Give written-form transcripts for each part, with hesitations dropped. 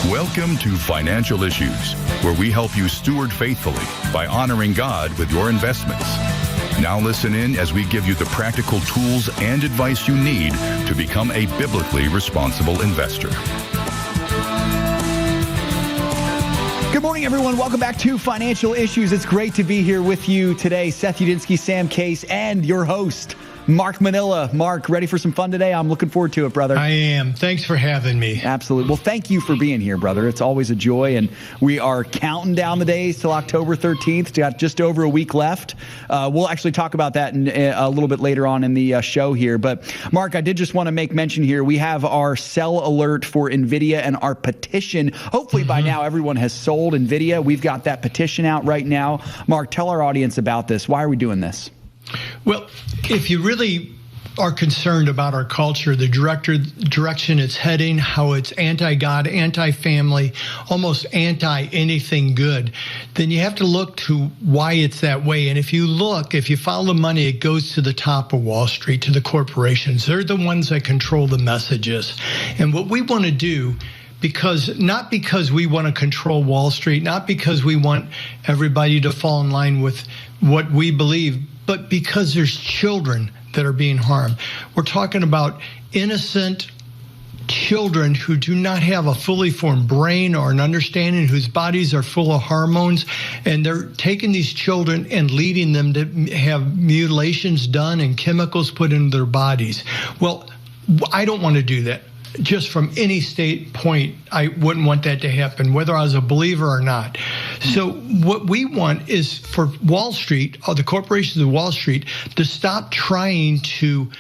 Welcome to Financial Issues, where we help you steward faithfully by honoring God with your investments. Now listen in as we give you the practical tools and advice you need to become a biblically responsible investor. Good morning, everyone. Welcome back to Financial Issues. It's great to be here with you today. Seth Udinsky, Sam Case, and your host, Mark Minnella. Mark, ready for some fun today? I'm looking forward to it, brother. I am. Thanks for having me. Absolutely. Well, thank you for being here, brother. It's always a joy, and we are counting down the days till October 13th. Got just over a week left. We'll actually talk about that a little bit later on in the show here. But, Mark, I did just want to make mention here. We have our sell alert for Invidia and our petition. Hopefully by now everyone has sold Invidia. We've got that petition out right now. Mark, tell our audience about this. Why are we doing this? Well, if you really are concerned about our culture, the direction it's heading, how it's anti-God, anti-family, almost anti-anything good, then you have to look to why it's that way. And if you follow the money, it goes to the top of Wall Street, to the corporations. They're the ones that control the messages. And what we want to do, not because we want to control Wall Street, not because we want everybody to fall in line with what we believe, but because there's children that are being harmed. We're talking about innocent children who do not have a fully formed brain or an understanding, whose bodies are full of hormones, and they're taking these children and leading them to have mutilations done and chemicals put into their bodies. Well, I don't want to do that. Just from any state point, I wouldn't want that to happen, whether I was a believer or not. So what we want is for Wall Street, or the corporations of Wall Street, to stop trying to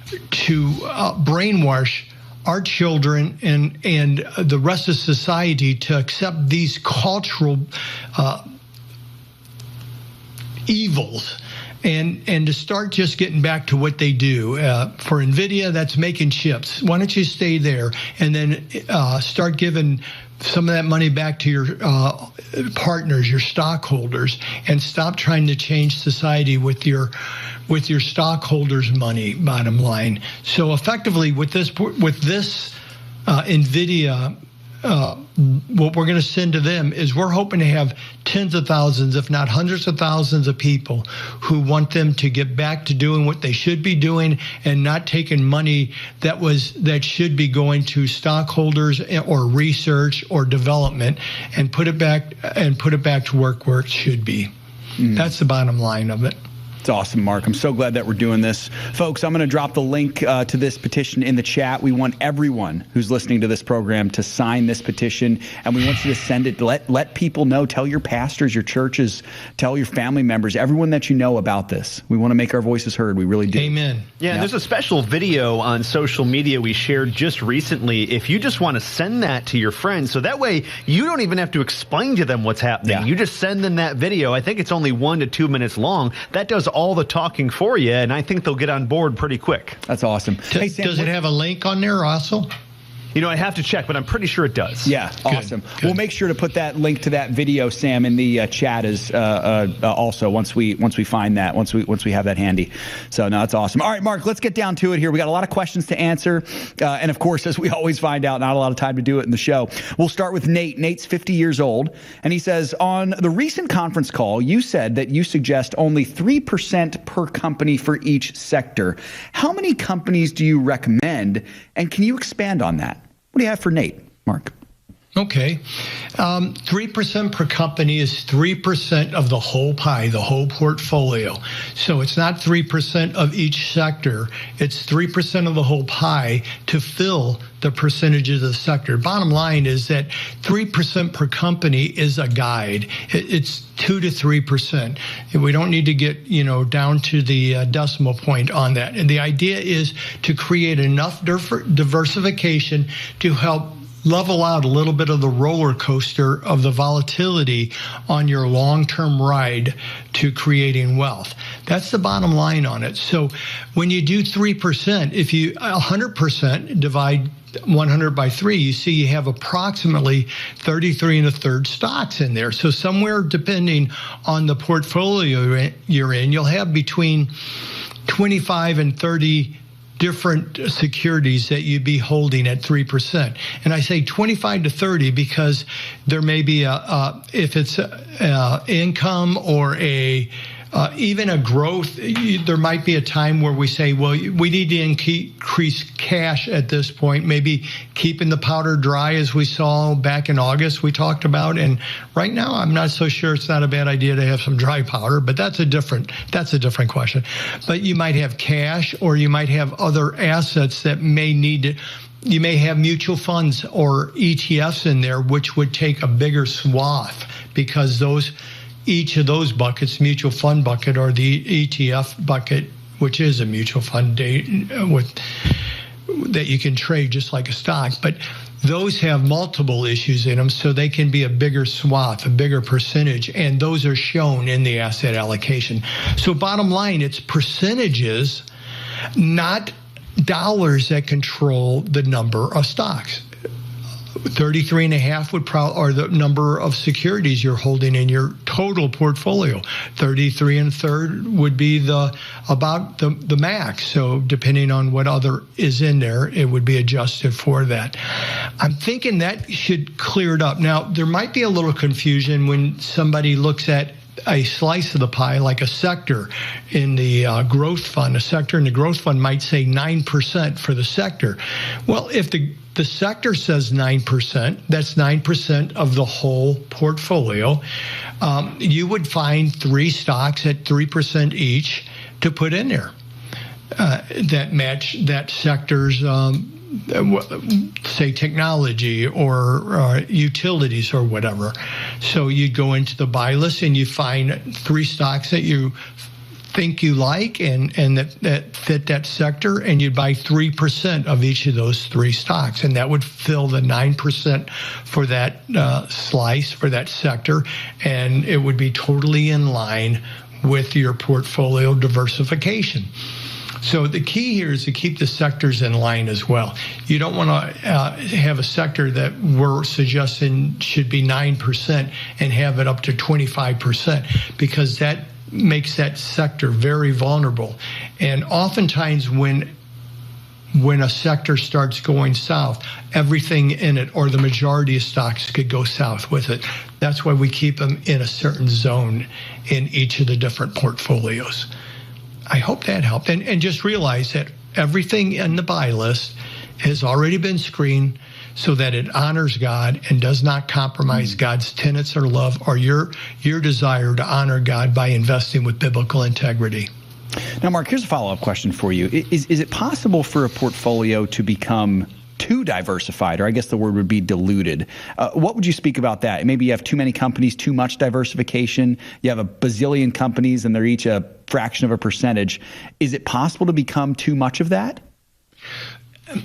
brainwash our children and the rest of society to accept these cultural evils. And to start just getting back to what they do. For Invidia, that's making chips. Why don't you stay there and then start giving some of that money back to your partners, your stockholders, and stop trying to change society with your stockholders' money, bottom line. So effectively, with this Invidia, what we're going to send to them is we're hoping to have tens of thousands, if not hundreds of thousands of people who want them to get back to doing what they should be doing and not taking money that should be going to stockholders or research or development and put it back to work where it should be. That's the bottom line of it. It's awesome, Mark. I'm so glad that we're doing this. Folks, I'm going to drop the link to this petition in the chat. We want everyone who's listening to this program to sign this petition, and we want you to send it. Let people know. Tell your pastors, your churches, tell your family members, everyone that you know about this. We want to make our voices heard. We really do. Amen. Yeah, and there's a special video on social media we shared just recently. If you just want to send that to your friends, so that way you don't even have to explain to them what's happening. Yeah. You just send them that video. I think it's only 1 to 2 minutes long. That does all the talking for you, and I think they'll get on board pretty quick. That's awesome. Hey, Sam, does it have a link on there also? You know, I have to check, but I'm pretty sure it does. Yeah, awesome. Good. We'll make sure to put that link to that video, Sam, in the chat as also once we find that, once we have that handy. So no, that's awesome. All right, Mark, let's get down to it here. We got a lot of questions to answer, and of course, as we always find out, not a lot of time to do it in the show. We'll start with Nate. Nate's 50 years old, and he says, on the recent conference call, you said that you suggest only 3% per company for each sector. How many companies do you recommend, and can you expand on that? What do you have for Nate, Mark? Okay. 3% per company is 3% of the whole pie, the whole portfolio. So it's not 3% of each sector. It's 3% of the whole pie to fill the percentages of the sector. Bottom line is that 3% per company is a guide. It's 2 to 3%. We don't need to get, down to the decimal point on that. And the idea is to create enough diversification to help level out a little bit of the roller coaster of the volatility on your long-term ride to creating wealth. That's the bottom line on it. So when you do 3%, if you 100% divide 100 by 3, you see you have approximately 33 1/3 stocks in there. So somewhere, depending on the portfolio you're in, you'll have between 25 and 30 different securities that you'd be holding at 3%. And I say 25 to 30 because there may be if it's income or even a growth, there might be a time where we say, well, we need to increase cash at this point, maybe keeping the powder dry, as we saw back in August we talked about. And right now, I'm not so sure it's not a bad idea to have some dry powder, but that's a different question. But you might have cash, or you might have other assets that may need to. You may have mutual funds or ETFs in there, which would take a bigger swath, because each of those buckets, mutual fund bucket or the ETF bucket, which is a mutual fund that you can trade just like a stock, but those have multiple issues in them, so they can be a bigger swath, a bigger percentage, and those are shown in the asset allocation. So bottom line, it's percentages, not dollars, that control the number of stocks. 33.5 would are the number of securities you're holding in your total portfolio. 33 1/3 would be about the max. So depending on what other is in there, it would be adjusted for that. I'm thinking that should clear it up. Now, there might be a little confusion when somebody looks at a slice of the pie, like a sector in the growth fund. A sector in the growth fund might say 9% for the sector. Well, if the sector says 9%, that's 9% of the whole portfolio. You would find 3 stocks at 3% each to put in there that match that sector's say technology or utilities or whatever. So you go into the buy list and you find 3 stocks that you think you like and that fit that sector, and you'd buy 3% of each of those 3 stocks, and that would fill the 9% for that slice, for that sector, and it would be totally in line with your portfolio diversification. So the key here is to keep the sectors in line as well. You don't want to have a sector that we're suggesting should be 9% and have it up to 25%, because that makes that sector very vulnerable. And oftentimes when a sector starts going south, everything in it, or the majority of stocks, could go south with it. That's why we keep them in a certain zone in each of the different portfolios. I hope that helped. And just realize that everything in the buy list has already been screened so that it honors God and does not compromise God's tenets or love or your desire to honor God by investing with biblical integrity. Now, Mark, here's a follow-up question for you. Is it possible for a portfolio to become too diversified, or I guess the word would be diluted? What would you speak about that? Maybe you have too many companies, too much diversification. You have a bazillion companies and they're each a fraction of a percentage. Is it possible to become too much of that?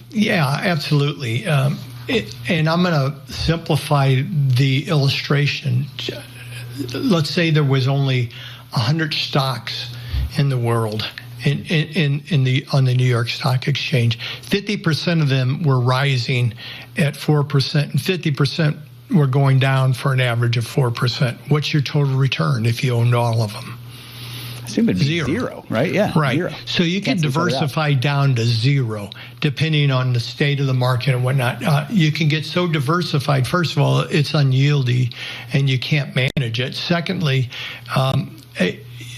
Yeah, absolutely. And I'm going to simplify the illustration. Let's say there was only 100 stocks in the world on the New York Stock Exchange. 50% of them were rising at 4%, and 50% were going down for an average of 4%. What's your total return if you owned all of them? I assume it'd be zero, right? Yeah, right. 0. So you can diversify down to 0, depending on the state of the market and whatnot. You can get so diversified. First of all, it's unyieldy, and you can't manage it. Secondly,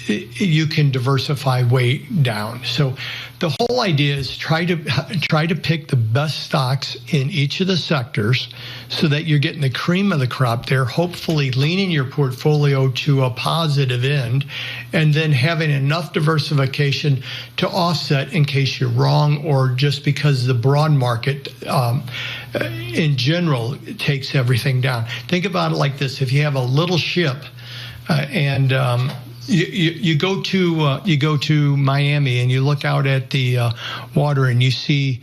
you can diversify way down. So the whole idea is try to pick the best stocks in each of the sectors so that you're getting the cream of the crop there, hopefully leaning your portfolio to a positive end, and then having enough diversification to offset in case you're wrong, or just because the broad market in general takes everything down. Think about it like this. If you have a little ship and you go to Miami and you look out at the water and you see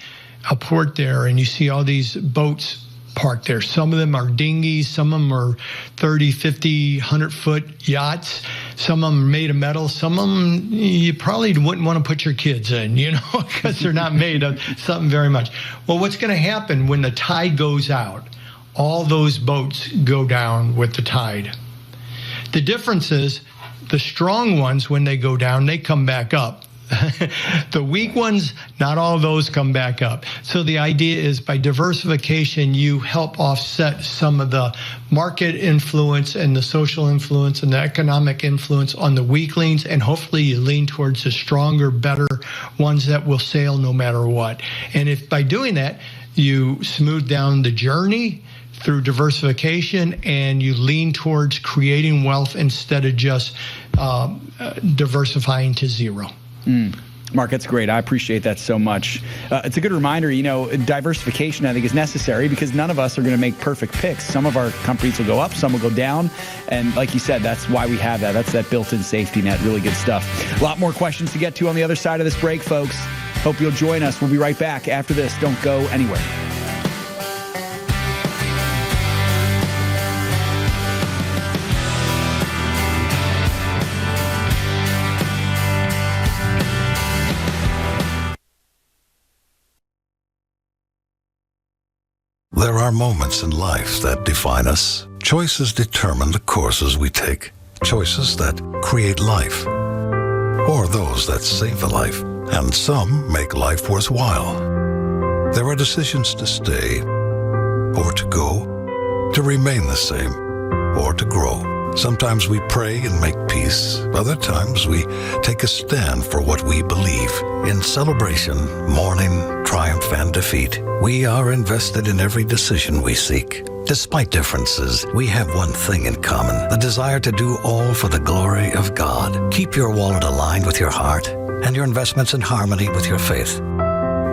a port there and you see all these boats parked there. Some of them are dinghies, some of them are 30, 50, 100-foot yachts. Some of them are made of metal. Some of them you probably wouldn't want to put your kids in, because they're not made of something very much. Well, what's going to happen when the tide goes out? All those boats go down with the tide. The difference is, the strong ones, when they go down, they come back up. The weak ones, not all of those come back up. So the idea is by diversification, you help offset some of the market influence and the social influence and the economic influence on the weaklings, and hopefully you lean towards the stronger, better ones that will sail no matter what. And if by doing that, you smooth down the journey through diversification, and you lean towards creating wealth instead of just diversifying to zero. Mark, that's great. I appreciate that so much. It's a good reminder, diversification I think is necessary because none of us are going to make perfect picks. Some of our companies will go up, some will go down. And like you said, that's why we have that. That's that built-in safety net. Really good stuff. A lot more questions to get to on the other side of this break, folks. Hope you'll join us. We'll be right back after this. Don't go anywhere. There are moments in life that define us. Choices determine the courses we take. Choices that create life, or those that save a life, and some make life worthwhile. There are decisions to stay, or to go, to remain the same, or to grow. Sometimes we pray and make peace. Other times we take a stand for what we believe. In celebration, mourning, triumph, and defeat, we are invested in every decision we seek. Despite differences, we have one thing in common, the desire to do all for the glory of God. Keep your wallet aligned with your heart and your investments in harmony with your faith.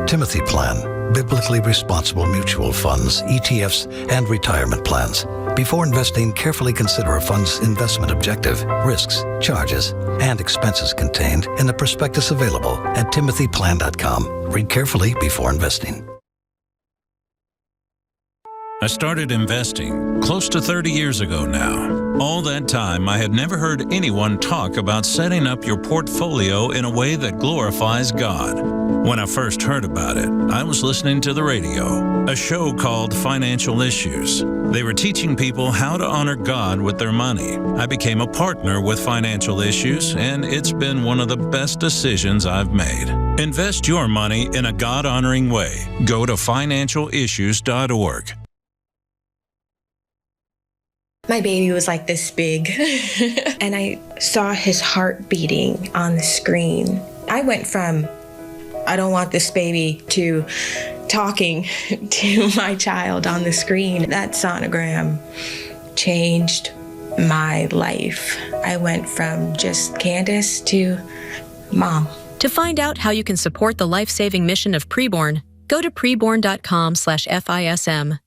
Timothy Plan, biblically responsible mutual funds, ETFs, and retirement plans. Before investing, carefully consider a fund's investment objective, risks, charges, and expenses contained in the prospectus available at timothyplan.com. Read carefully before investing. I started investing close to 30 years ago now. All that time, I had never heard anyone talk about setting up your portfolio in a way that glorifies God. When I first heard about it, I was listening to the radio, a show called Financial Issues. They were teaching people how to honor God with their money. I became a partner with Financial Issues, and it's been one of the best decisions I've made. Invest your money in a God-honoring way. Go to financialissues.org. My baby was like this big, and I saw his heart beating on the screen. I went from, I don't want this baby, to talking to my child on the screen. That sonogram changed my life. I went from just Candace to Mom. To find out how you can support the life-saving mission of Preborn, go to preborn.com/FISM.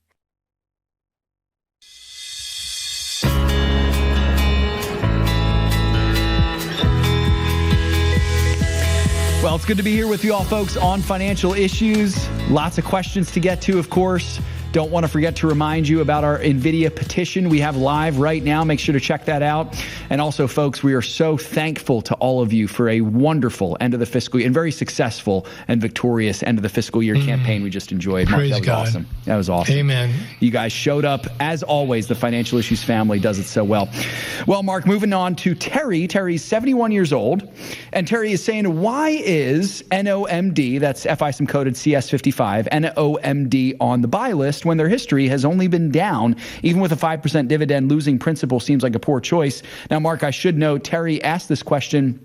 Well, it's good to be here with you all, folks, on Financial Issues. Lots of questions to get to, of course. Don't want to forget to remind you about our Invidia petition we have live right now. Make sure to check that out. And also, folks, we are so thankful to all of you for a wonderful end of the fiscal year and very successful and victorious end of the fiscal year campaign we just enjoyed. Mark, that was awesome. That was awesome. Amen. You guys showed up. As always, the Financial Issues family does it so well. Well, Mark, moving on to Terry. Terry's 71 years old. And Terry is saying, why is NOMD, that's FISM coded CS55, NOMD on the buy list when their history has only been down? Even with a 5% dividend, losing principal seems like a poor choice. Now, Mark, I should note, Terry asked this question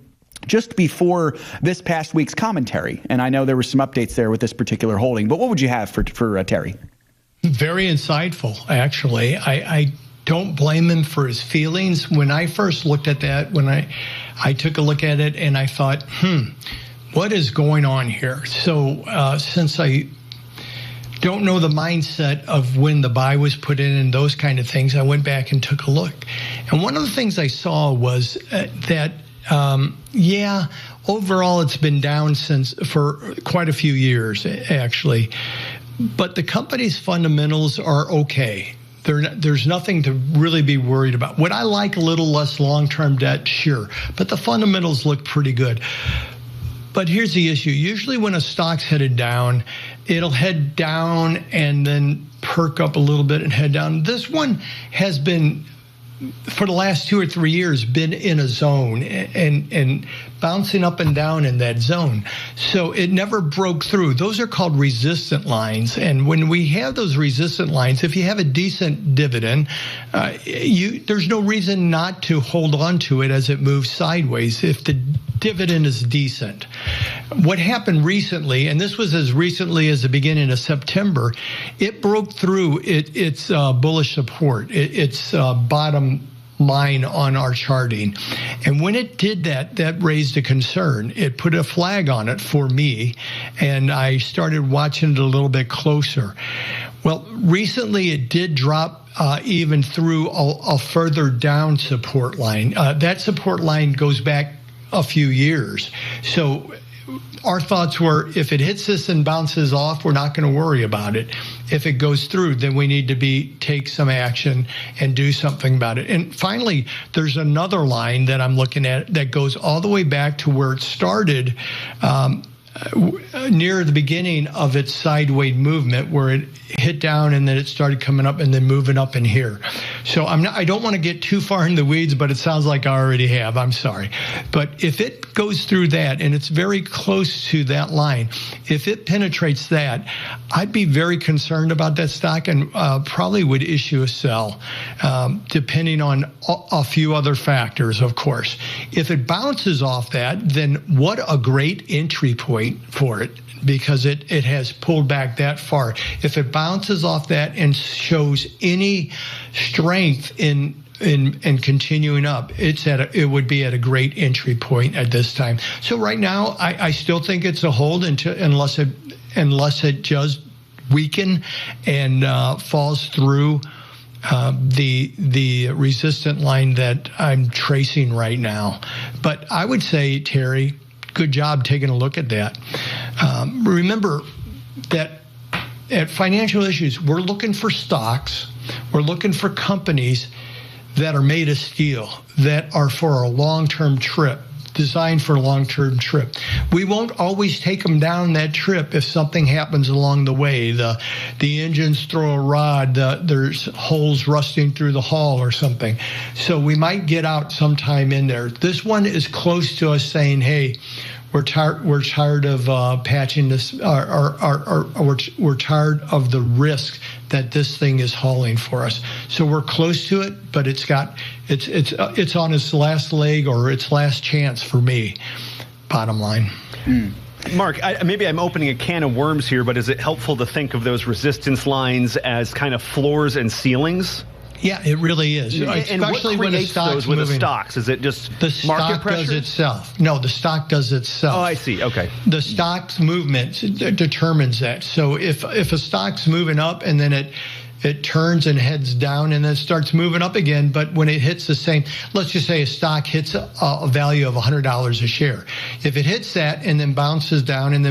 just before this past week's commentary, and I know there were some updates there with this particular holding, but what would you have for Terry? Very insightful, actually. I don't blame him for his feelings. When I first looked at that, when I took a look at it and I thought, what is going on here? So since I don't know the mindset of when the buy was put in and those kind of things, I went back and took a look. And one of the things I saw was that, overall it's been down for quite a few years, actually. But the company's fundamentals are okay. There's nothing to really be worried about. Would I like a little less long-term debt? Sure. But the fundamentals look pretty good. But here's the issue. Usually when a stock's headed down, it'll head down and then perk up a little bit and head down. This one has been, for the last 2 or 3 years, been in a zone and bouncing up and down in that zone. So it never broke through. Those are called resistant lines. And when we have those resistant lines, if you have a decent dividend, there's no reason not to hold on to it as it moves sideways if the dividend is decent. What happened recently, and this was as recently as the beginning of September, it broke through its bullish support, its bottom line on our charting. And when it did that, that raised a concern. It put a flag on it for me, and I started watching it a little bit closer. Well, recently it did drop even through a further down support line. That support line goes back a few years. So our thoughts were, if it hits this and bounces off, we're not going to worry about it. If it goes through, then we need to take some action and do something about it. And finally, there's another line that I'm looking at that goes all the way back to where it started, near the beginning of its sideways movement, where it hit down and then it started coming up and then moving up in here. So I don't want to get too far in the weeds, but it sounds like I already have. I'm sorry. But if it goes through that, and it's very close to that line, if it penetrates that, I'd be very concerned about that stock and probably would issue a sell, depending on a few other factors, of course. If it bounces off that, then what a great entry point for it, because it has pulled back that far. If it bounces off that and shows any strength in continuing up, it would be at a great entry point at this time. So right now, I still think it's a hold unless it just weaken and falls through the resistant line that I'm tracing right now. But I would say, Terry, good job taking a look at that. Remember that at Financial Issues, we're looking for stocks, we're looking for companies that are made of steel, that are for a long-term trip, designed for a long-term trip. We won't always take them down that trip if something happens along the way. The engines throw a rod, there's holes rusting through the hull or something. So we might get out sometime in there. This one is close to us saying, hey, we're tired of patching this, we're tired of the risk that this thing is hauling for us. So we're close to it, but it's on its last leg or its last chance for me, bottom line. Mark, maybe I'm opening a can of worms here, but is it helpful to think of those resistance lines as kind of floors and ceilings? Yeah, it really is. And especially what when the creates stock's those with moving. the stocks? Is it just the market stock pressure? does itself? No, the stock does itself. Oh, I see. Okay. The stock's movement determines that. So if a stock's moving up and then it turns and heads down and then starts moving up again, but when it hits the same, let's just say a stock hits a value of $100 a share. If it hits that and then bounces down and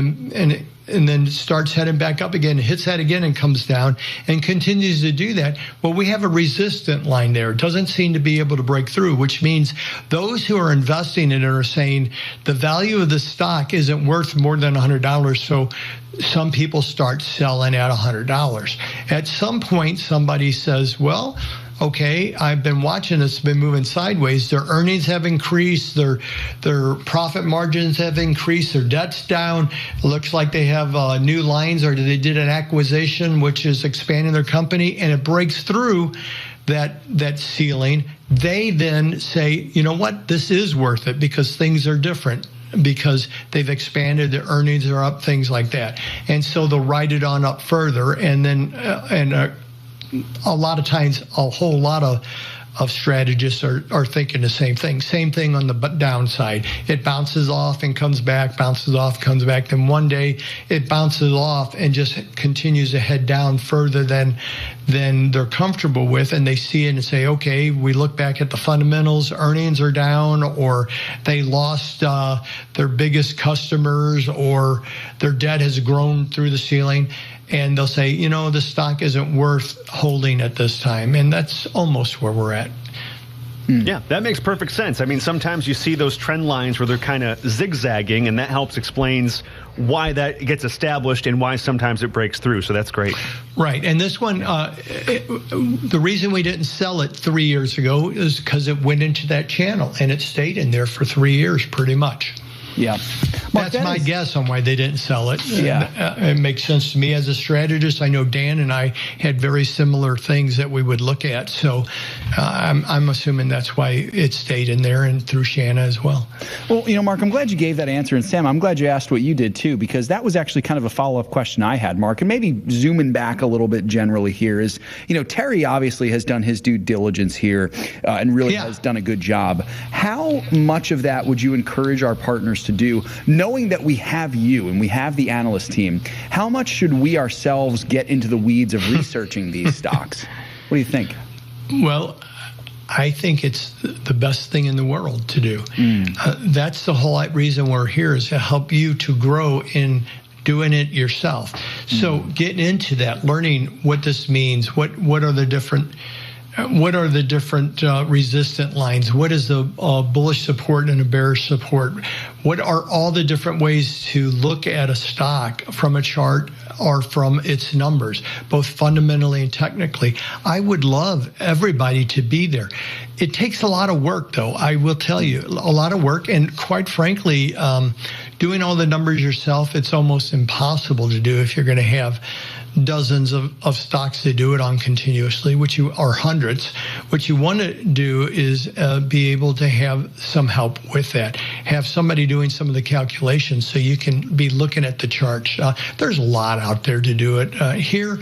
then starts heading back up again, hits that again and comes down and continues to do that, well, we have a resistant line there. It doesn't seem to be able to break through, which means those who are investing in it are saying the value of the stock isn't worth more than $100, so some people start selling at $100. At some point, somebody says, well, okay, I've been watching this, been moving sideways. Their earnings have increased, their profit margins have increased, their debt's down. It looks like they have new lines, or they did an acquisition which is expanding their company, and it breaks through that ceiling. They then say, you know what, this is worth it because things are different, because they've expanded, their earnings are up, things like that. And so they'll ride it on up further, and then a lot of times, a whole lot of strategists are thinking the same thing. Same thing on the downside. It bounces off and comes back, bounces off, comes back. Then one day it bounces off and just continues to head down further than they're comfortable with. And they see it and say, okay, we look back at the fundamentals, earnings are down, or they lost their biggest customers, or their debt has grown through the ceiling. And they'll say, you know, the stock isn't worth holding at this time. And that's almost where we're at. Yeah, that makes perfect sense. I mean, sometimes you see those trend lines where they're kind of zigzagging, and that helps explains why that gets established and why sometimes it breaks through. So that's great. Right. And this one, the reason we didn't sell it 3 years ago is because it went into that channel and it stayed in there for 3 years pretty much. Yeah. Mark, That's my guess on why they didn't sell it. Yeah. It makes sense to me as a strategist. I know Dan and I had very similar things that we would look at. So I'm assuming that's why it stayed in there and through Shanna as well. Well, Mark, I'm glad you gave that answer. And Sam, I'm glad you asked what you did too, because that was actually kind of a follow-up question I had, Mark. And maybe zooming back a little bit generally here is, Terry obviously has done his due diligence here and really has done a good job. How much of that would you encourage our partners to do, knowing that we have you and we have the analyst team? How much should we ourselves get into the weeds of researching these stocks? What do you think? Well, I think it's the best thing in the world to do. That's the whole reason we're here, is to help you to grow in doing it yourself. So getting into that, learning what this means, what are the different resistant lines? What is the bullish support and a bearish support? What are all the different ways to look at a stock from a chart or from its numbers, both fundamentally and technically? I would love everybody to be there. It takes a lot of work, though. I will tell you, a lot of work. And quite frankly, doing all the numbers yourself, it's almost impossible to do if you're going to have dozens of stocks to do it on continuously, or hundreds. What you want to do is be able to have some help with that. Have somebody doing some of the calculations so you can be looking at the charts. There's a lot out there to do it. Here,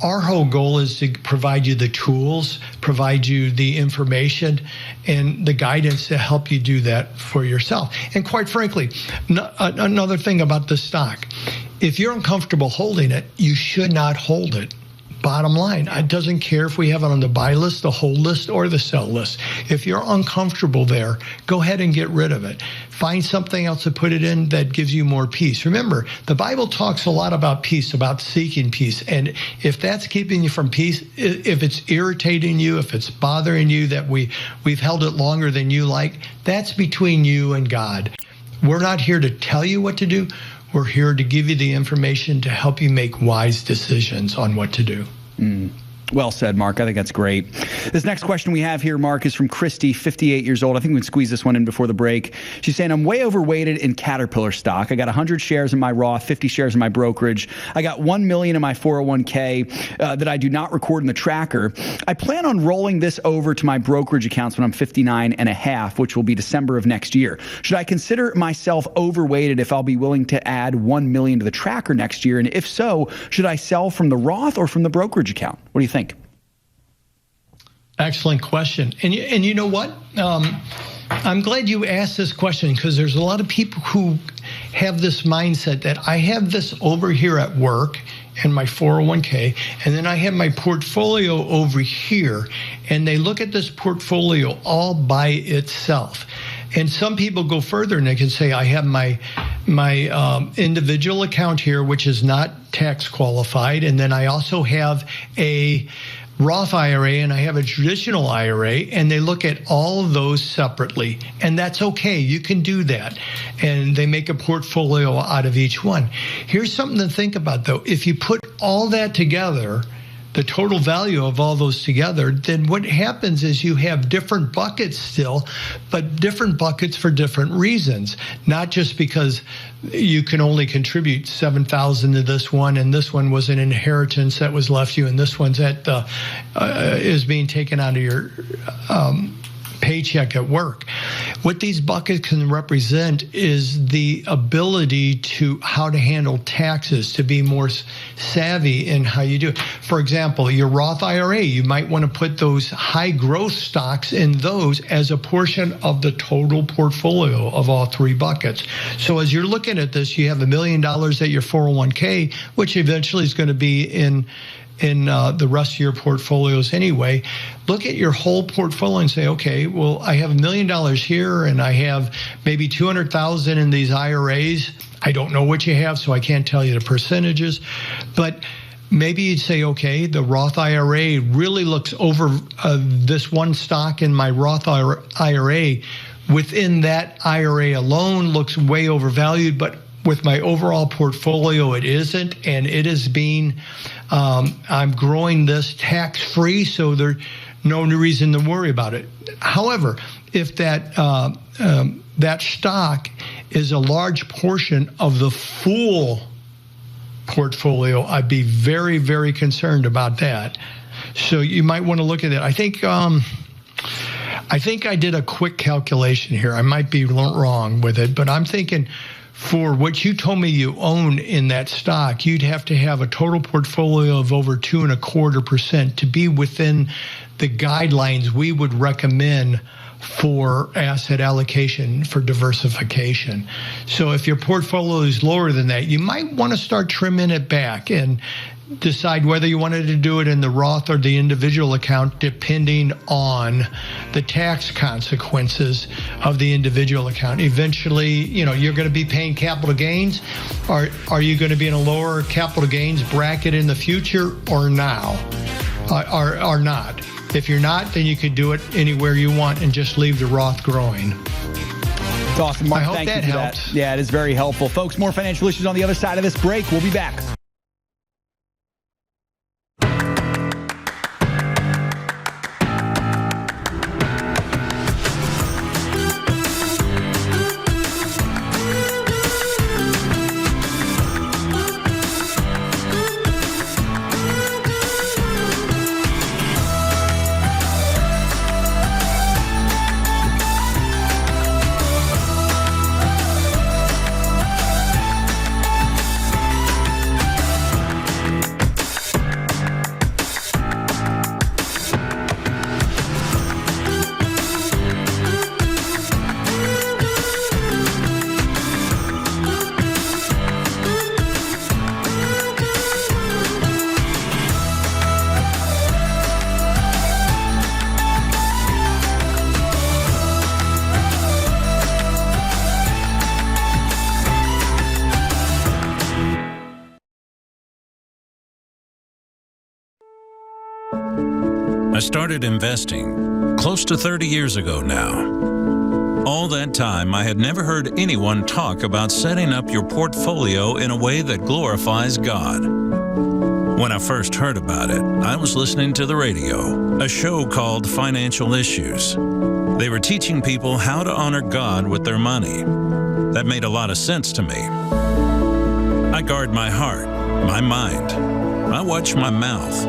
our whole goal is to provide you the tools, provide you the information and the guidance to help you do that for yourself. And quite frankly, another thing about the stock, if you're uncomfortable holding it, you should not hold it. Bottom line, it doesn't care if we have it on the buy list, the hold list, or the sell list. If you're uncomfortable there, go ahead and get rid of it. Find something else to put it in that gives you more peace. Remember, the Bible talks a lot about peace, about seeking peace. And if that's keeping you from peace, if it's irritating you, if it's bothering you that we've held it longer than you like, that's between you and God. We're not here to tell you what to do. We're here to give you the information to help you make wise decisions on what to do. Well said, Mark. I think that's great. This next question we have here, Mark, is from Christy, 58 years old. I think we can squeeze this one in before the break. She's saying, I'm way overweighted in Caterpillar stock. I got 100 shares in my Roth, 50 shares in my brokerage. I got $1 million in my 401k that I do not record in the tracker. I plan on rolling this over to my brokerage accounts when I'm 59 and a half, which will be December of next year. Should I consider myself overweighted if I'll be willing to add $1 million to the tracker next year? And if so, should I sell from the Roth or from the brokerage account? What do you think? Excellent question. And you know what? I'm glad you asked this question, because there's a lot of people who have this mindset that I have this over here at work in my 401k, and then I have my portfolio over here, and they look at this portfolio all by itself. And some people go further and they can say, I have my individual account here, which is not tax qualified, and then I also have a Roth IRA and I have a traditional IRA, and they look at all of those separately. And that's okay. You can do that. And they make a portfolio out of each one. Here's something to think about, though. If you put all that together, the total value of all those together, then what happens is you have different buckets still, but different buckets for different reasons. Not just because you can only contribute $7,000 to this one, and this one was an inheritance that was left you, and this one's is being taken out of your paycheck at work. What these buckets can represent is the ability to how to handle taxes, to be more savvy in how you do it. For example, your Roth IRA, you might want to put those high growth stocks in those as a portion of the total portfolio of all three buckets. So as you're looking at this, you have $1 million at your 401k, which eventually is going to be in the rest of your portfolios anyway. Look at your whole portfolio and say, okay, well, I have $1 million here, and I have maybe $200,000 in these IRAs. I don't know what you have, so I can't tell you the percentages. But maybe you'd say, okay, the Roth IRA really looks over this one stock in my Roth IRA. Within that IRA alone looks way overvalued, but with my overall portfolio, it isn't, and it is being, I'm growing this tax-free, so there's no reason to worry about it. However, if that stock is a large portion of the full portfolio. I'd be very, very concerned about that. So you might want to look at it. I think I did a quick calculation here. I might be wrong with it, but I'm thinking for what you told me you own in that stock, you'd have to have a total portfolio of over 2.25% to be within the guidelines we would recommend for asset allocation for diversification. So if your portfolio is lower than that, you might want to start trimming it back and decide whether you wanted to do it in the Roth or the individual account, depending on the tax consequences of the individual account. Eventually, you're going to be paying capital gains. Are you going to be in a lower capital gains bracket in the future or now? Or not? If you're not, then you could do it anywhere you want and just leave the Roth growing. It's awesome, Mark. I hope Thank that you for helps. that. Yeah, it is very helpful. Folks, more financial issues on the other side of this break. We'll be back. I started investing close to 30 years ago now. All that time, I had never heard anyone talk about setting up your portfolio in a way that glorifies God. When I first heard about it, I was listening to the radio, a show called Financial Issues. They were teaching people how to honor God with their money. That made a lot of sense to me. I guard my heart, my mind. I watch my mouth,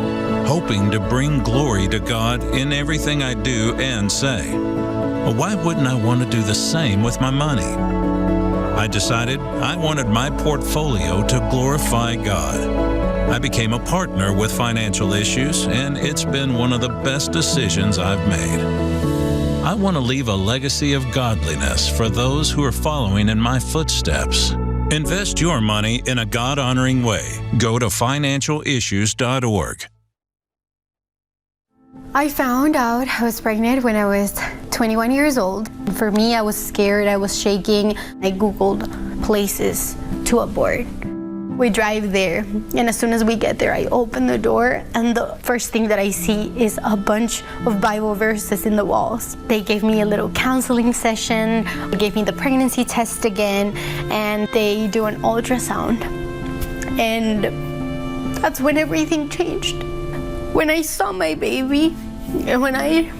hoping to bring glory to God in everything I do and say. Well, why wouldn't I want to do the same with my money? I decided I wanted my portfolio to glorify God. I became a partner with Financial Issues, and it's been one of the best decisions I've made. I want to leave a legacy of godliness for those who are following in my footsteps. Invest your money in a God-honoring way. Go to financialissues.org. I found out I was pregnant when I was 21 years old. For me, I was scared, I was shaking. I Googled places to abort. We drive there, and as soon as we get there, I open the door, and the first thing that I see is a bunch of Bible verses in the walls. They gave me a little counseling session, they gave me the pregnancy test again, and they do an ultrasound. And that's when everything changed. When I saw my baby, and when I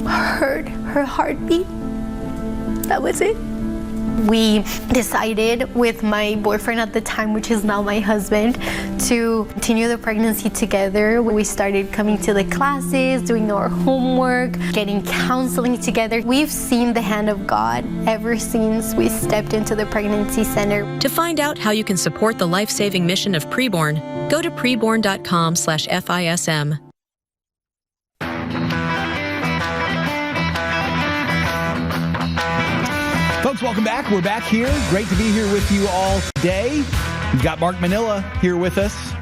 heard her heartbeat, that was it. We decided with my boyfriend at the time, which is now my husband, to continue the pregnancy together. We started coming to the classes, doing our homework, getting counseling together. We've seen the hand of God ever since we stepped into the pregnancy center. To find out how you can support the life-saving mission of Preborn, go to preborn.com/FISM. Folks, welcome back. We're back here. Great to be here with you all today. We've got Mark Minnella here with us.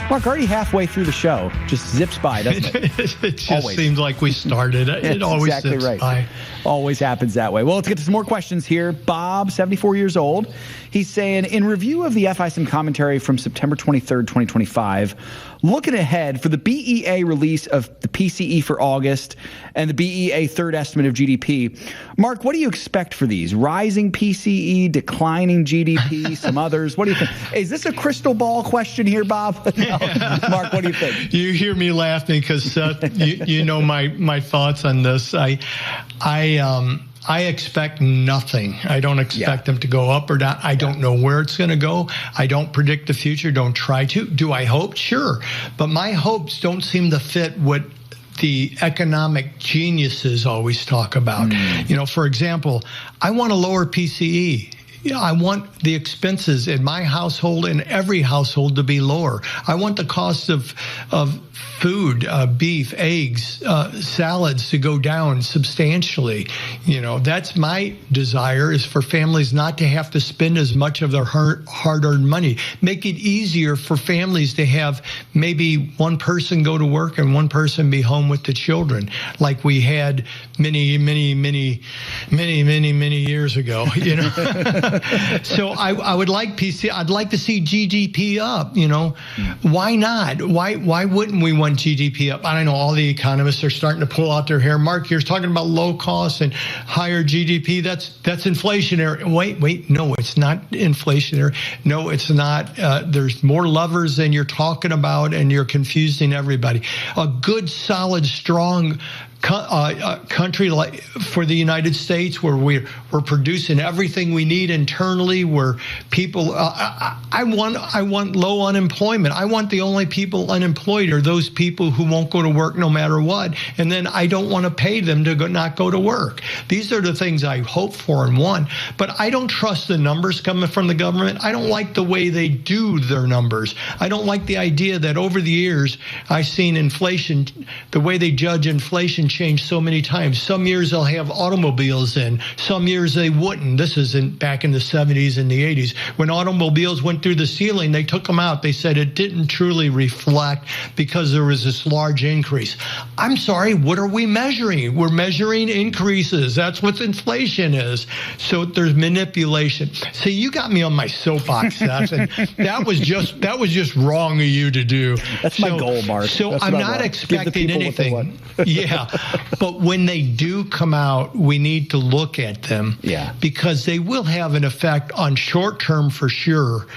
Mark, already halfway through the show. Just zips by, doesn't it? It just seems like we started. It always exactly zips right. by. Always happens that way. Well, let's get to some more questions here. Bob, 74 years old. He's saying, in review of the FISM commentary from September 23rd, 2025, looking ahead for the BEA release of the PCE for August and the BEA third estimate of GDP, Mark, what do you expect for these? Rising PCE, declining GDP, some others? What do you think? Is this a crystal ball question here, Bob? No. Mark, what do you think? You hear me laughing because you know my thoughts on this. I expect nothing. I don't expect them to go up or down. I don't know where it's going to go. I don't predict the future. Don't try to. Do I hope? Sure. But my hopes don't seem to fit what the economic geniuses always talk about. You know, for example, I want a lower PCE. I want the expenses in my household and every household to be lower. I want the cost of food, beef, eggs, salads to go down substantially. You know, that's my desire, is for families not to have to spend as much of their hard-earned money. Make it easier for families to have maybe one person go to work and one person be home with the children, like we had many years ago, you know. So I would like I'd like to see GDP up, you know. Why not? Why wouldn't we want GDP up? I don't know, all the economists are starting to pull out their hair. Mark, you're talking about low costs and higher GDP. That's inflationary. Wait, no, it's not inflationary. No, it's not. There's more levers than you're talking about, and you're confusing everybody. A good, solid, strong country like for the United States, where we're producing everything we need internally, where people I want low unemployment. I want the only people unemployed are those people who won't go to work no matter what, and then I don't want to pay them to not go to work. These are the things I hope for and want, but I don't trust the numbers coming from the government. I don't like the way they do their numbers. I don't like the idea that over the years I've seen inflation, the way they judge inflation, changed so many times. Some years they'll have automobiles in, some years they wouldn't. This is back in the 70s and the 80s. When automobiles went through the ceiling, they took them out. They said it didn't truly reflect because there was this large increase. I'm sorry, what are we measuring? We're measuring increases. That's what inflation is. So there's manipulation. See, you got me on my soapbox, Seth, and that was just wrong of you to do. That's my goal, Mark. So I'm not expecting anything. Yeah. But when they do come out, we need to look at them, because they will have an effect on short term for sure,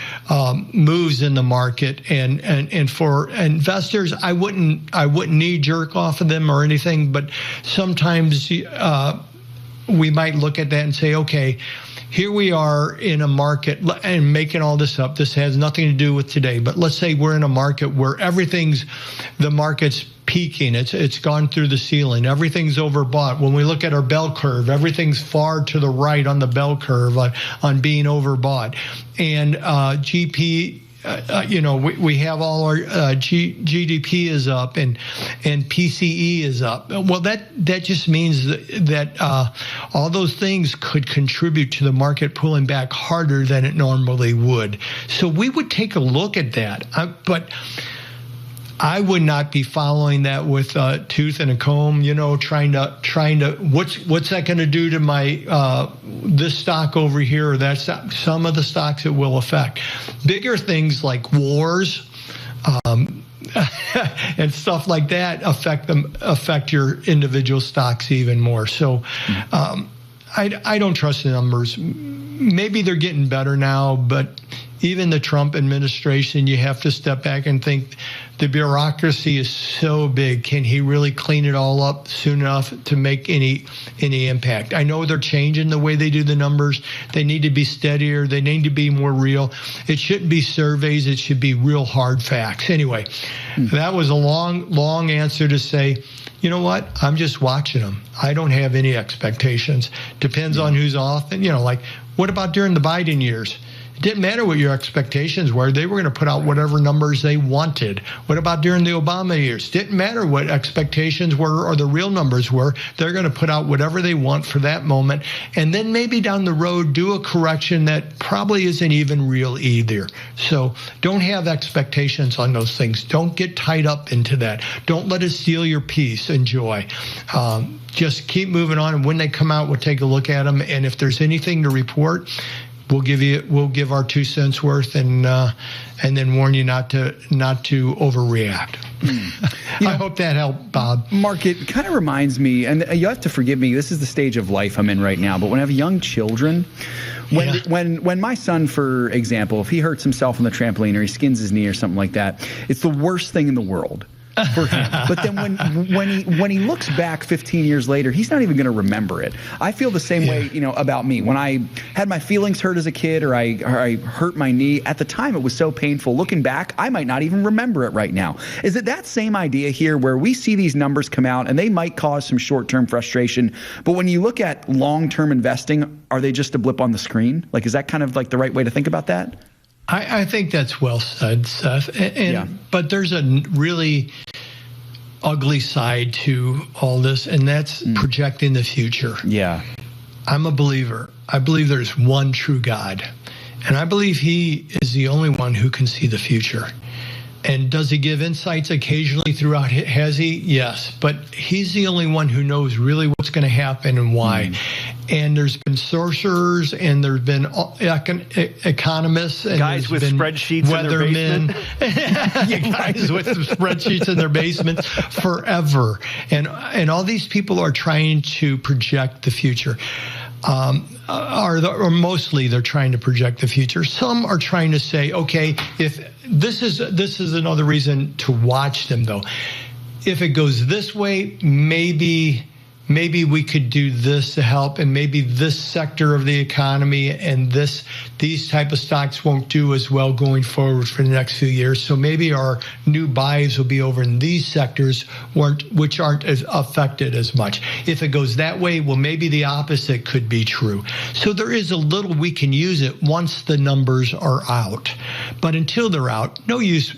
moves in the market, and for investors, I wouldn't knee jerk off of them or anything, but sometimes we might look at that and say, okay, here we are in a market, and making all this up, this has nothing to do with today, but let's say we're in a market where the market's peaking. It's gone through the ceiling. Everything's overbought. When we look at our bell curve, everything's far to the right on the bell curve on being overbought. And GP, we have all our GDP is up and PCE is up. Well, that just means that all those things could contribute to the market pulling back harder than it normally would. So we would take a look at that. But I would not be following that with a tooth and a comb, trying to what's that going to do to my this stock over here or that stock? Some of the stocks it will affect. Bigger things like wars and stuff like that affect your individual stocks even more. So I don't trust the numbers. Maybe they're getting better now, but even the Trump administration, you have to step back and think the bureaucracy is so big. Can he really clean it all up soon enough to make any impact? I know they're changing the way they do the numbers. They need to be steadier. They need to be more real. It shouldn't be surveys. It should be real hard facts. Anyway, that was a long answer to say, you know what? I'm just watching them. I don't have any expectations. Depends on who's off. And, like, what about during the Biden years? It didn't matter what your expectations were. They were going to put out whatever numbers they wanted. What about during the Obama years? Didn't matter what expectations were or the real numbers were. They're going to put out whatever they want for that moment. And then maybe down the road, do a correction that probably isn't even real either. So don't have expectations on those things. Don't get tied up into that. Don't let it steal your peace and joy. Just keep moving on. And when they come out, we'll take a look at them. And if there's anything to report, we'll give our 2 cents worth and then warn you not to overreact. I hope that helped, Bob. Mark, it kind of reminds me, and you have to forgive me, this is the stage of life I'm in right now, but when I have young children, when my son, for example, if he hurts himself on the trampoline or he skins his knee or something like that, it's the worst thing in the world. for him. But then when he looks back 15 years later, he's not even going to remember it. I feel the same way, about me. When I had my feelings hurt as a kid, or I hurt my knee, at the time it was so painful. Looking back, I might not even remember it right now. Is it that same idea here, where we see these numbers come out and they might cause some short-term frustration, but when you look at long-term investing, are they just a blip on the screen? Like, is that kind of like the right way to think about that? I think that's well said, Seth. But there's a really ugly side to all this, and that's projecting the future. Yeah. I'm a believer. I believe there's one true God, and I believe he is the only one who can see the future. And does he give insights occasionally throughout? Has he? Yes. But he's the only one who knows really what's going to happen and why. And there's been sorcerers, and there's been economists, and guys with spreadsheets weathermen, guys with spreadsheets in their basements forever. And all these people are trying to project the future. Or mostly they're trying to project the future. Some are trying to say, okay, if this is another reason to watch them, though. If it goes this way, maybe we could do this to help, and maybe this sector of the economy and these type of stocks won't do as well going forward for the next few years. So maybe our new buys will be over in these sectors which aren't as affected as much. If it goes that way, well, maybe the opposite could be true. So there is a little we can use it once the numbers are out. But until they're out, no use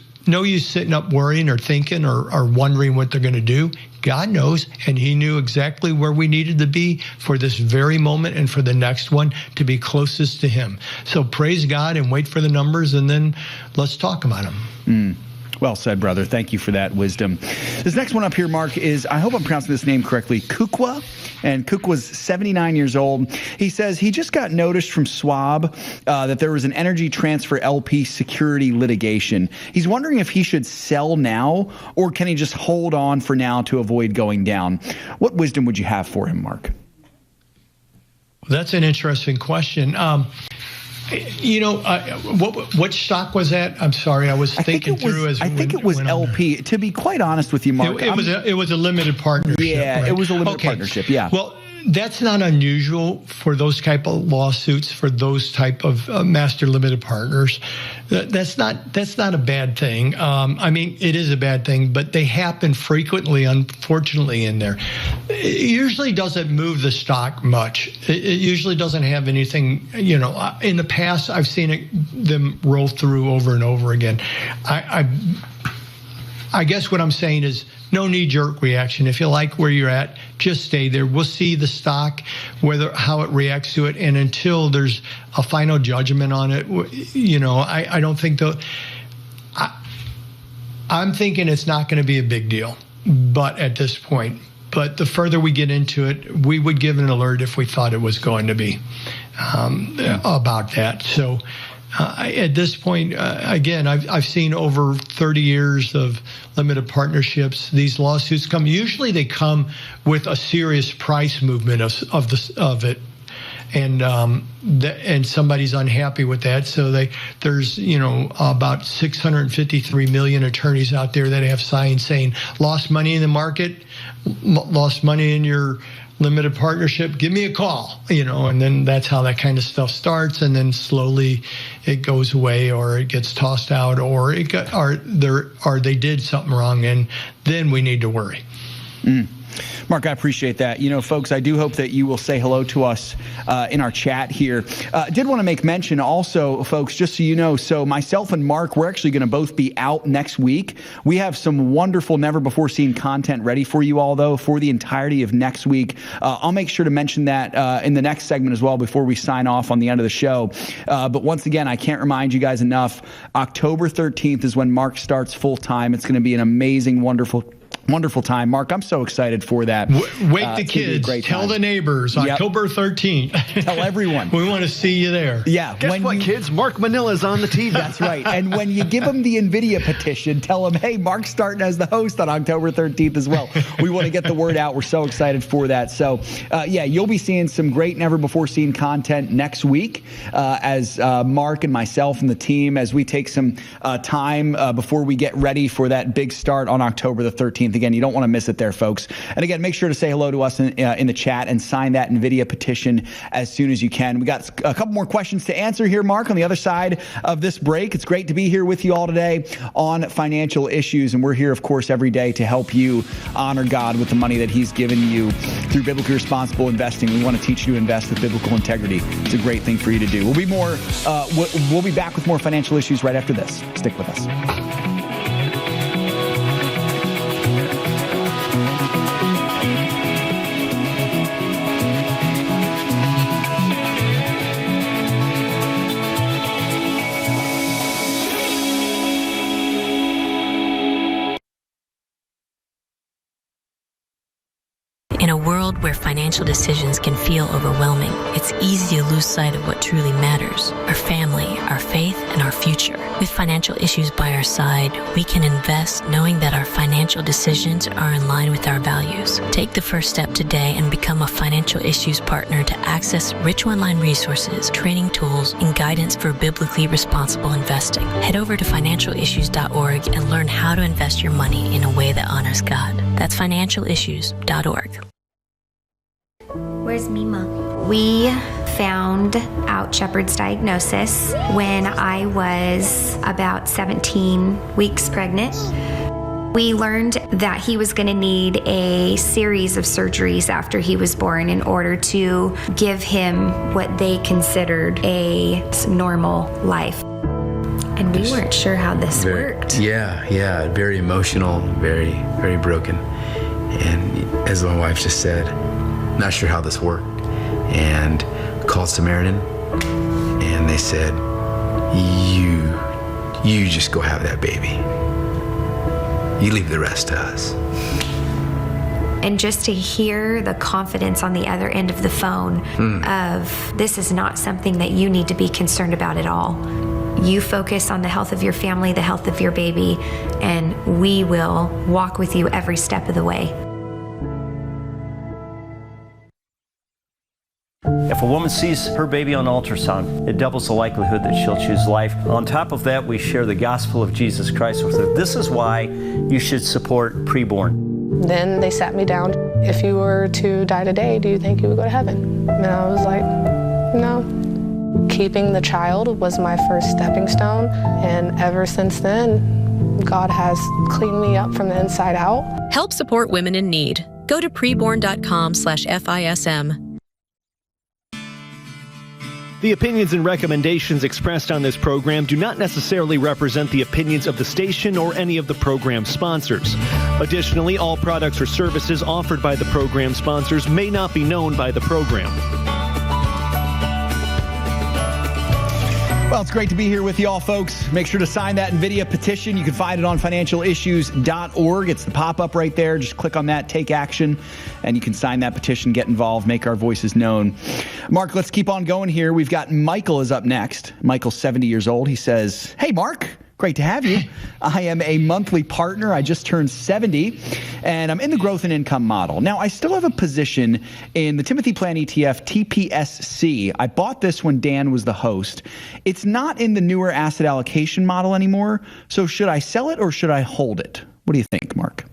sitting up worrying or thinking or wondering what they're going to do. God knows, and he knew exactly where we needed to be for this very moment and for the next one to be closest to him. So praise God and wait for the numbers, and then let's talk about them. Well said, brother. Thank you for that wisdom. This next one up here, Mark, is, I hope I'm pronouncing this name correctly, Kukwa. And Kukwa's 79 years old. He says he just got noticed from Schwab that there was an energy transfer LP security litigation. He's wondering if he should sell now, or can he just hold on for now to avoid going down? What wisdom would you have for him, Mark? That's an interesting question. What stock was that? I'm sorry, I was thinking through as I think it was LP. To be quite honest with you, Mark, it was a limited partnership. Yeah, right? It was a limited partnership. Yeah. Well, that's not unusual for those type of lawsuits, for those type of master limited partners. That's not a bad thing. I mean, it is a bad thing, but they happen frequently, unfortunately, in there. It usually doesn't move the stock much. It usually doesn't have anything, in the past, I've seen them roll through over and over again. I guess what I'm saying is no knee-jerk reaction. If you like where you're at, just stay there. We'll see the stock, how it reacts to it, and until there's a final judgment on it, I don't think I'm thinking it's not going to be a big deal, but at this point. But the further we get into it, we would give an alert if we thought it was going to be about that. So at this point, again, I've seen over 30 years of limited partnerships. These lawsuits come. Usually, they come with a serious price movement of it, and somebody's unhappy with that. So there's about 653 million attorneys out there that have signs saying lost money in the market, lost money in your limited partnership, give me a call, and then that's how that kind of stuff starts, and then slowly it goes away, or it gets tossed out, or they did something wrong, and then we need to worry. Mark, I appreciate that. Folks, I do hope that you will say hello to us in our chat here. Did want to make mention also, folks, just so you know, so myself and Mark, we're actually going to both be out next week. We have some wonderful, never-before-seen content ready for you all, though, for the entirety of next week. I'll make sure to mention that in the next segment as well before we sign off on the end of the show. But once again, I can't remind you guys enough, October 13th is when Mark starts full-time. It's going to be an amazing, wonderful Wonderful time. Mark, I'm so excited for that. Wake the kids. Tell the neighbors. Yep. October 13th. Tell everyone. We want to see you there. Yeah. Guess what, kids? Mark Minnella is on the TV. That's right. And when you give them the Invidia petition, tell them, hey, Mark's starting as the host on October 13th as well. We want to get the word out. We're so excited for that. So, you'll be seeing some great, never-before-seen content next week as Mark and myself and the team, as we take some time before we get ready for that big start on October the 13th. Again, you don't want to miss it there, folks. And again, make sure to say hello to us in the chat and sign that Invidia petition as soon as you can. We got a couple more questions to answer here, Mark, on the other side of this break. It's great to be here with you all today on financial issues. And we're here, of course, every day to help you honor God with the money that he's given you through biblically responsible investing. We want to teach you to invest with biblical integrity. It's a great thing for you to do. We'll be back with more financial issues right after this. Stick with us. In a world where financial decisions can feel overwhelming, it's easy to lose sight of what truly matters: our family, our faith, and our future. With financial issues by our side, we can invest knowing that our financial decisions are in line with our values. Take the first step today and become a financial issues partner to access rich online resources, training tools, and guidance for biblically responsible investing. Head over to financialissues.org and learn how to invest your money in a way that honors God. That's financialissues.org. Where's Mima? We found out Shepard's diagnosis when I was about 17 weeks pregnant. We learned that he was going to need a series of surgeries after he was born in order to give him what they considered a normal life. And we weren't sure how this worked. Yeah, very emotional, very, very broken. And as my wife just said, not sure how this worked. And called Samaritan, and they said, you just go have that baby. You leave the rest to us. And just to hear the confidence on the other end of the phone of, this is not something that you need to be concerned about at all. You focus on the health of your family, the health of your baby, and we will walk with you every step of the way. If a woman sees her baby on ultrasound, it doubles the likelihood that she'll choose life. On top of that, we share the gospel of Jesus Christ with her. This is why you should support preborn. Then they sat me down. If you were to die today, do you think you would go to heaven? And I was like, no. Keeping the child was my first stepping stone. And ever since then, God has cleaned me up from the inside out. Help support women in need. Go to preborn.com/FISM. The opinions and recommendations expressed on this program do not necessarily represent the opinions of the station or any of the program sponsors. Additionally, all products or services offered by the program sponsors may not be known by the program. Well, it's great to be here with you all, folks. Make sure to sign that Invidia petition. You can find it on financialissues.org. It's the pop-up right there. Just click on that, take action, and you can sign that petition, get involved, make our voices known. Mark, let's keep on going here. We've got Michael is up next. Michael's 70 years old. He says, hey, Mark. Great to have you. I am a monthly partner. I just turned 70, and I'm in the growth and income model. Now, I still have a position in the Timothy Plan ETF TPSC. I bought this when Dan was the host. It's not in the newer asset allocation model anymore, so should I sell it or should I hold it? What do you think, Mark?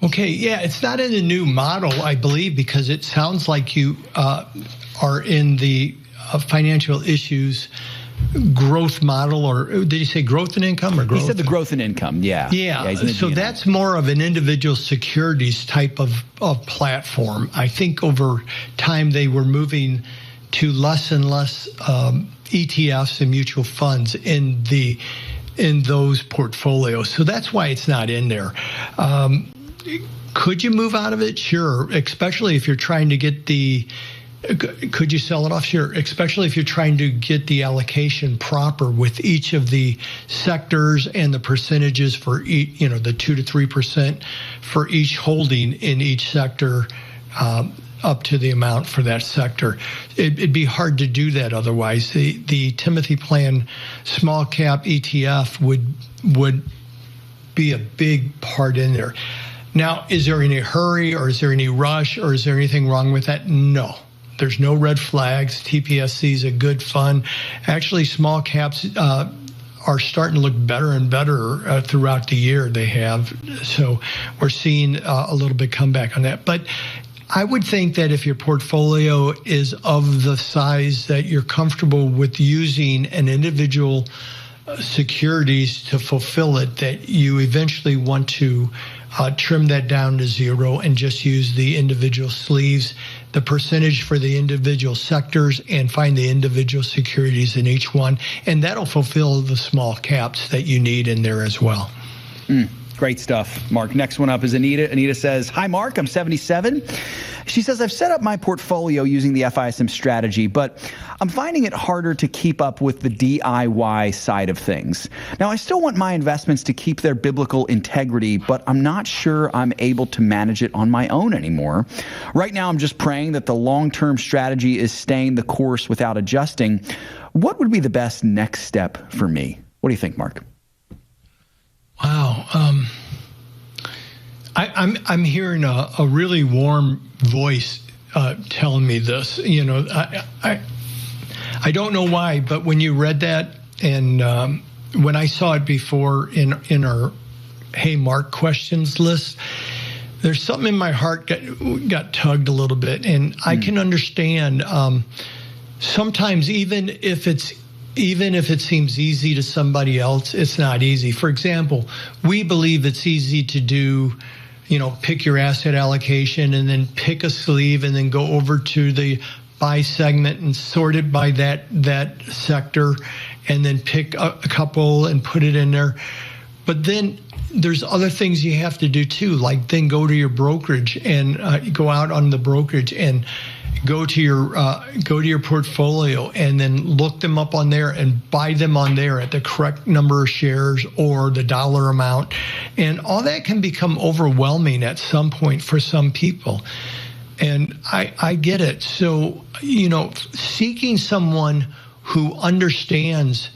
Okay, yeah, it's not in the new model, I believe, because it sounds like you are in the financial issues growth model, or did you say growth and income or growth? He said the growth and income, yeah. Yeah, so that's more of an individual securities type of platform. I think over time they were moving to less and less ETFs and mutual funds in those portfolios. So that's why it's not in there. Could you move out of it? Sure, especially if you're trying to get the Could you sell it off? Sure, especially if you're trying to get the allocation proper with each of the sectors and the percentages for each, the 2 to 3% for each holding in each sector, up to the amount for that sector. It'd be hard to do that otherwise. The Timothy Plan small cap ETF would be a big part in there. Now, is there any hurry or is there any rush or is there anything wrong with that? No. There's no red flags. TPSC is a good fund. Actually, small caps are starting to look better and better throughout the year. They have. So we're seeing a little bit comeback on that. But I would think that if your portfolio is of the size that you're comfortable with using an individual securities to fulfill it, that you eventually want to trim that down to zero and just use the individual sleeves, the percentage for the individual sectors, and find the individual securities in each one. And that'll fulfill the small caps that you need in there as well. Great stuff, Mark. Next one up is Anita. Anita says, hi, Mark, I'm 77. She says, I've set up my portfolio using the FISM strategy, but I'm finding it harder to keep up with the DIY side of things. Now, I still want my investments to keep their biblical integrity, but I'm not sure I'm able to manage it on my own anymore. Right now, I'm just praying that the long-term strategy is staying the course without adjusting. What would be the best next step for me? What do you think, Mark? Wow. I'm hearing a really warm voice telling me this. I don't know why, but when you read that and when I saw it before in our Hey Mark questions list, there's something in my heart got tugged a little bit, and I can understand sometimes even if it seems easy to somebody else, it's not easy. For example, we believe it's easy to do, pick your asset allocation and then pick a sleeve and then go over to the buy segment and sort it by that sector and then pick a couple and put it in there. But then there's other things you have to do too, like then go to your brokerage and go out on the brokerage and go to your portfolio and then look them up on there and buy them on there at the correct number of shares or the dollar amount. And all that can become overwhelming at some point for some people. And I get it. So, seeking someone who understands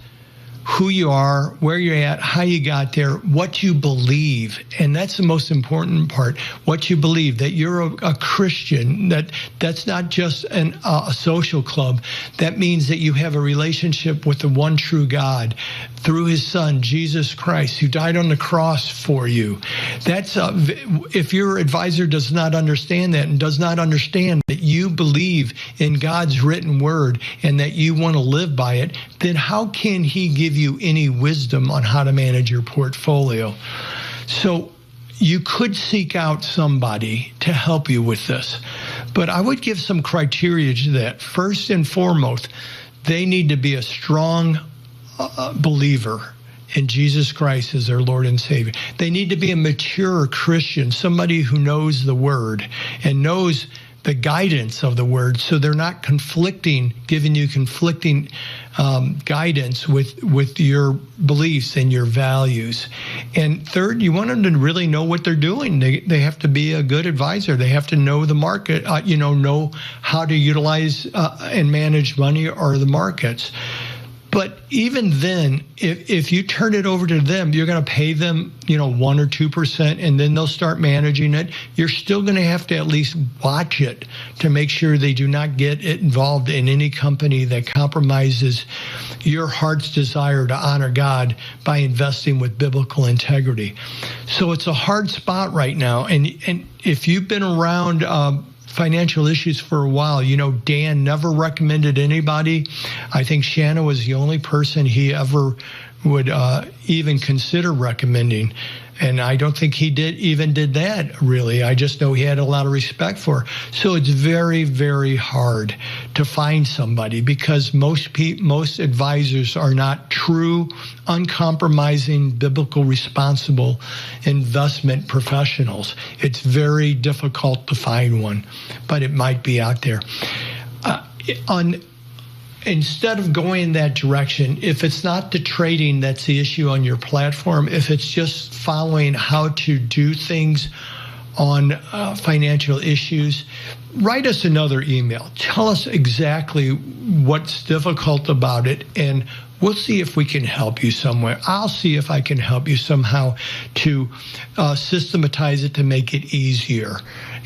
who you are, where you're at, how you got there, what you believe. And that's the most important part, what you believe, that you're a Christian, that's not just a social club. That means that you have a relationship with the one true God through his son, Jesus Christ, who died on the cross for you. That's if your advisor does not understand that and does not understand that you believe in God's written word and that you want to live by it, then how can he give you any wisdom on how to manage your portfolio? So you could seek out somebody to help you with this, but I would give some criteria to that. First and foremost, they need to be a strong believer in Jesus Christ as their Lord and Savior. They need to be a mature Christian, somebody who knows the word and knows the guidance of the word, so they're not giving you conflicting guidance with your beliefs and your values. And third, you want them to really know what they're doing. They have to be a good advisor. They have to know the market, know how to utilize and manage money or the markets. But even then, if you turn it over to them, you're going to pay them, 1 or 2%, and then they'll start managing it. You're still going to have to at least watch it to make sure they do not get involved in any company that compromises your heart's desire to honor God by investing with biblical integrity. So it's a hard spot right now. And if you've been around financial issues for a while, Dan never recommended anybody. I think Shanna was the only person he ever would even consider recommending. And I don't think he did that, really. I just know he had a lot of respect for her. So it's very, very hard to find somebody because most advisors are not true, uncompromising, biblical, responsible investment professionals. It's very difficult to find one, but it might be out there. Instead of going in that direction, if it's not the trading that's the issue on your platform, if it's just following how to do things on financial issues, write us another email. Tell us exactly what's difficult about it, and we'll see if we can help you somewhere. I'll see if I can help you somehow to systematize it to make it easier.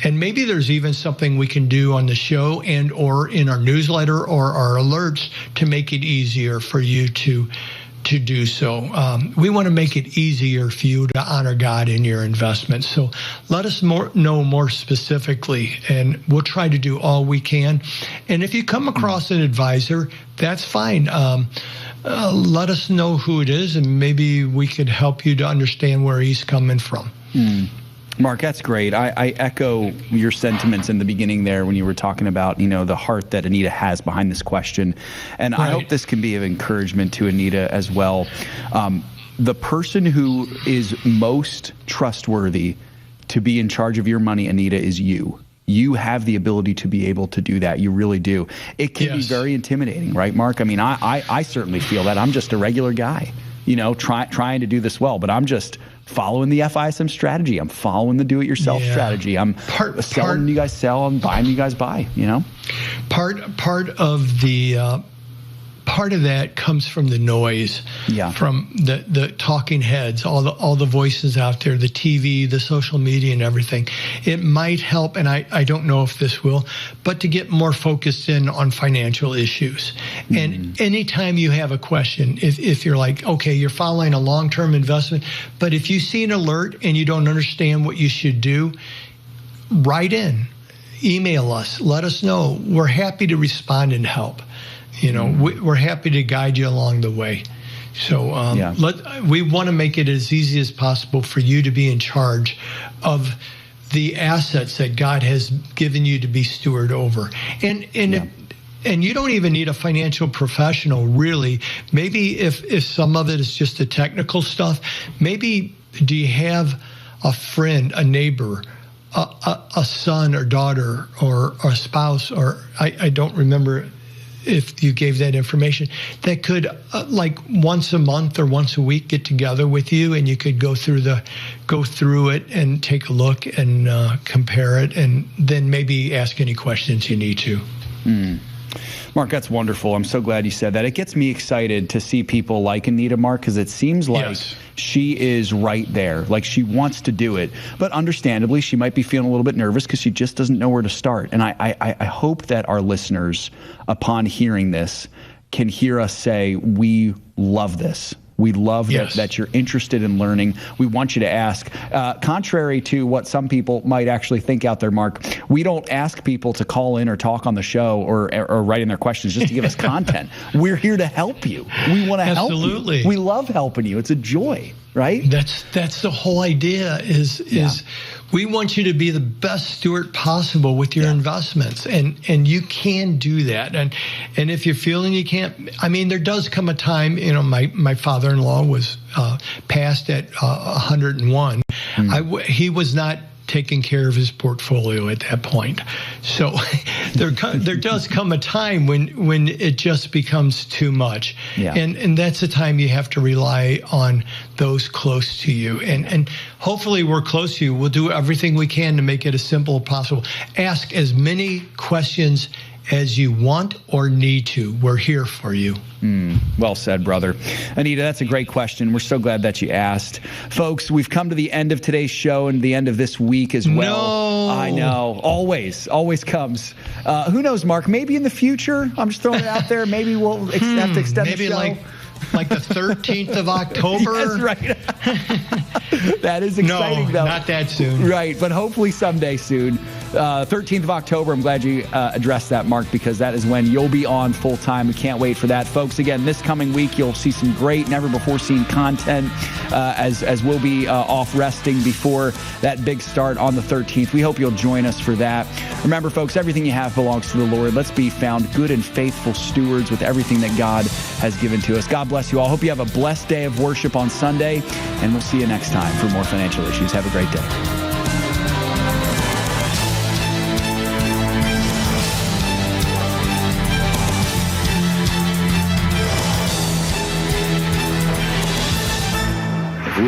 And maybe there's even something we can do on the show and or in our newsletter or our alerts to make it easier for you to do so. We want to make it easier for you to honor God in your investments. So let us know more specifically, and we'll try to do all we can. And if you come across an advisor, that's fine. Let us know who it is, and maybe we could help you to understand where he's coming from. Mark, that's great. I echo your sentiments in the beginning there when you were talking about, the heart that Anita has behind this question. And I hope this can be of encouragement to Anita as well. The person who is most trustworthy to be in charge of your money, Anita, is you. You have the ability to be able to do that. You really do. It can be very intimidating, right, Mark? I mean, I certainly feel that. I'm just a regular guy, trying to do this well, but I'm just following the FISM strategy. I'm following the do-it-yourself strategy. I'm selling you guys sell and buying you guys buy, Part of that comes from the noise, from the talking heads, all the voices out there, the TV, the social media, and everything. It might help, and I don't know if this will, but to get more focused in on financial issues. And anytime you have a question, if you're like, okay, you're following a long-term investment, but if you see an alert and you don't understand what you should do, write in, email us, let us know. We're happy to respond and help. We're happy to guide you along the way. So we want to make it as easy as possible for you to be in charge of the assets that God has given you to be steward over. And you don't even need a financial professional, really. Maybe if some of it is just the technical stuff, maybe do you have a friend, a neighbor, a son or daughter or a spouse, or I don't remember if you gave that information, that could like once a month or once a week get together with you, and you could go through it and take a look and compare it, and then maybe ask any questions you need to. Mark, that's wonderful. I'm so glad you said that. It gets me excited to see people like Anita, Mark, because it seems like she is right there. Like, she wants to do it. But understandably, she might be feeling a little bit nervous because she just doesn't know where to start. And I hope that our listeners, upon hearing this, can hear us say, we love this. We love that you're interested in learning. We want you to ask. Contrary to what some people might actually think out there, Mark, we don't ask people to call in or talk on the show or write in their questions just to give us content. We're here to help you. We want to help you. We love helping you. It's a joy, right? That's the whole idea is we want you to be the best steward possible with your investments, and you can do that. And if you're feeling you can't, I mean, there does come a time, my father-in-law was passed at 101. He was not taking care of his portfolio at that point. So there does come a time when it just becomes too much. And that's the time you have to rely on those close to you. And hopefully we're close to you. We'll do everything we can to make it as simple as possible. Ask as many questions as you want or need to. We're here for you. Well said, brother. Anita, that's a great question. We're so glad that you asked. Folks, we've come to the end of today's show and the end of this week as well. No. I know. Always comes. Who knows, Mark? Maybe in the future, I'm just throwing it out there, maybe we'll have to extend the show. Maybe like the 13th of October? That's right. That is exciting, though. Not that soon. Right, but hopefully someday soon. 13th of October, I'm glad you addressed that, Mark, because that is when you'll be on full-time. We can't wait for that. Folks, again, this coming week, you'll see some great, never-before-seen content as we'll be off resting before that big start on the 13th. We hope you'll join us for that. Remember, folks, everything you have belongs to the Lord. Let's be found good and faithful stewards with everything that God has given to us. God bless you all. Hope you have a blessed day of worship on Sunday, and we'll see you next time for more financial issues. Have a great day.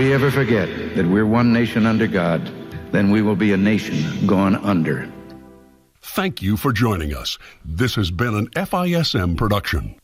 we ever forget that we're one nation under God, then we will be a nation gone under. Thank you for joining us. This has been an FISM production.